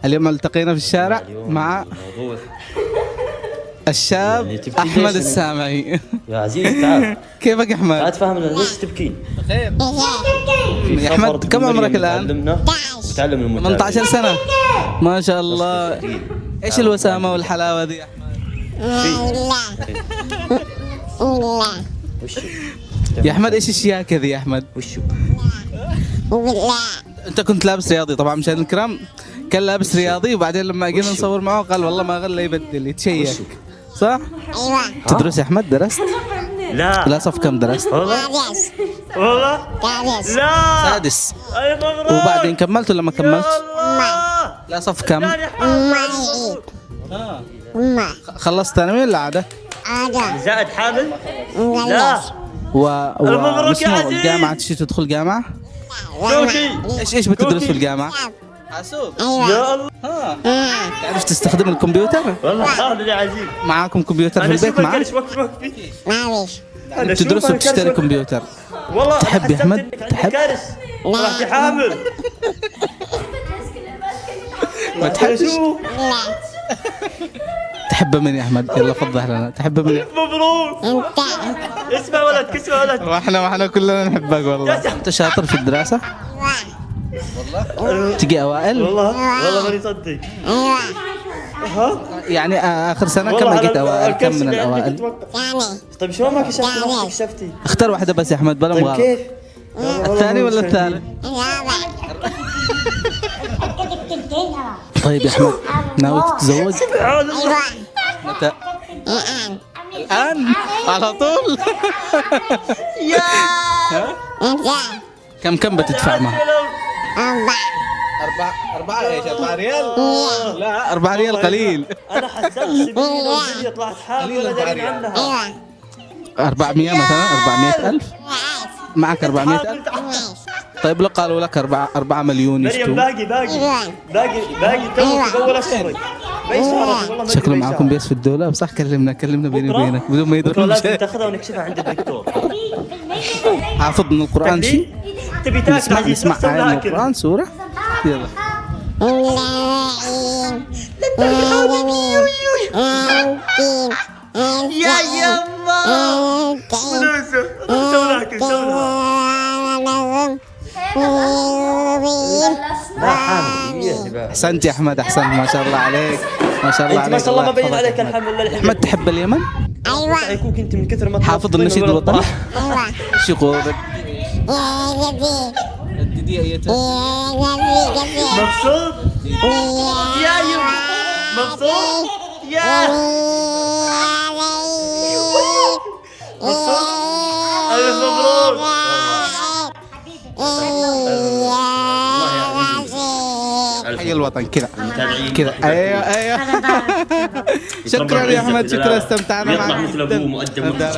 اليوم التقينا في الشارع مع الشاب يعني تبكي أحمد ليش؟ السامعي. يا عزيز تعال كيفك يا أحمد؟ تعال تفهم ليش تبكين. بخير في يا خبر أحمد، كم مريم عمرك الآن؟ بتعلمنا وبتعلم المتابعين. 18 سنة ما شاء الله. إيش الوسامة والحلاوة دي يا أحمد؟ وشو يا أحمد إيش الشياكة ذي يا أحمد؟ وشو أنت كنت لابس رياضي طبعا مشاهدينا الكرام، كان لابس رياضي وبعدين لما جينا وشو؟ نصور معه قال والله ما غلى يبدل يتشيك. وشو؟ صح؟ تدرس يا أحمد؟ درست؟ لا لا صف كم درست؟ والله لا سادس. أي مبروك. وبعدين كملت ولا ما كملت؟ الله. لا صف كم؟ يعني خلصت ثانوي ولا عادة؟ زائد حامل لا مبروك يا واسمه عزيز. الجامعة تشي تدخل جامعة؟ كوكي ايش بتدرس كوكي. في الجامعة؟ حاسوب. يا الله. تعرف تستخدم الكمبيوتر؟ والله حاضر يا عزيز. معاكم كمبيوتر في انا البيت اشوفك معك؟ ايش وقفي أنا تدرس أشوفك وتشتري كارث. كمبيوتر. والله تحب يا حسبت أحمد؟ إنك عندك تحب؟ كارث. رحت حامل ما تحبش؟ شو تحب من يا أحمد؟ يلا فضح لنا، تحب من؟ مبروك. اسمع ولدك اسمع ولدك. واحنا كلنا نحبك والله. انت شاطر في الدراسة؟ تجي أوائل؟ والله ماني صدق. يعني آخر سنة كم والله لقيت أنا أوائل؟ كم الكرش من اللي عندك الأوائل؟ أتوقع. طيب شلون ما كشفتي ما كشفتي؟ اختار واحدة بس يا أحمد بلا طيب مغالطة. كيف؟ الثاني ولا الثالث؟ طيب يا أحمد ناوي تتزوج؟ متى؟ الآن؟ على طول؟ كم بتدفع معه؟ 4 ايش؟ 4 ريال؟ لا 4 ريال قليل. انا حسبت سبيل وجدي طلعت حامل ولا داري عنها. 400 مثلا 400,000 معك 400,000. طيب لو قالوا لك 4 مليون مريم يشتوا؟ باقي تو في اول الشهر. باقي شهر والله ما شكله أدري معاكم باقي بيس في الدولاب صح؟ كلمنا بيني بكرة؟ وبينك بدون ما بكرة يدرون لازم شيء. تاخذها ونكشفها عند الدكتور. حافظ من القرآن شيء؟ تبي تاكل نسمع عزيز نسمع آية من تاكل. القرآن سورة؟ يلا. يا يما سولاك لا حامل. احسنت يا احمد، احسنت ما شاء الله عليك، ما شاء الله انت عليك. ما شاء الله ما الله بين يحفظك عليك يا أحمد. الحمد لله. احمد تحب اليمن؟ يكون انت من كثر ما حافظ النشيد الوطني؟ ايش يقول؟ رددي ايتها. مبسوط يا يما مبسوط يا مبسوط. الف مبروك. حي الوطن كذا المتابعين كذا. ايوه شكرا يا احمد، شكرا استمتعنا يطلع معك مثل ابوه مقدم. جداً.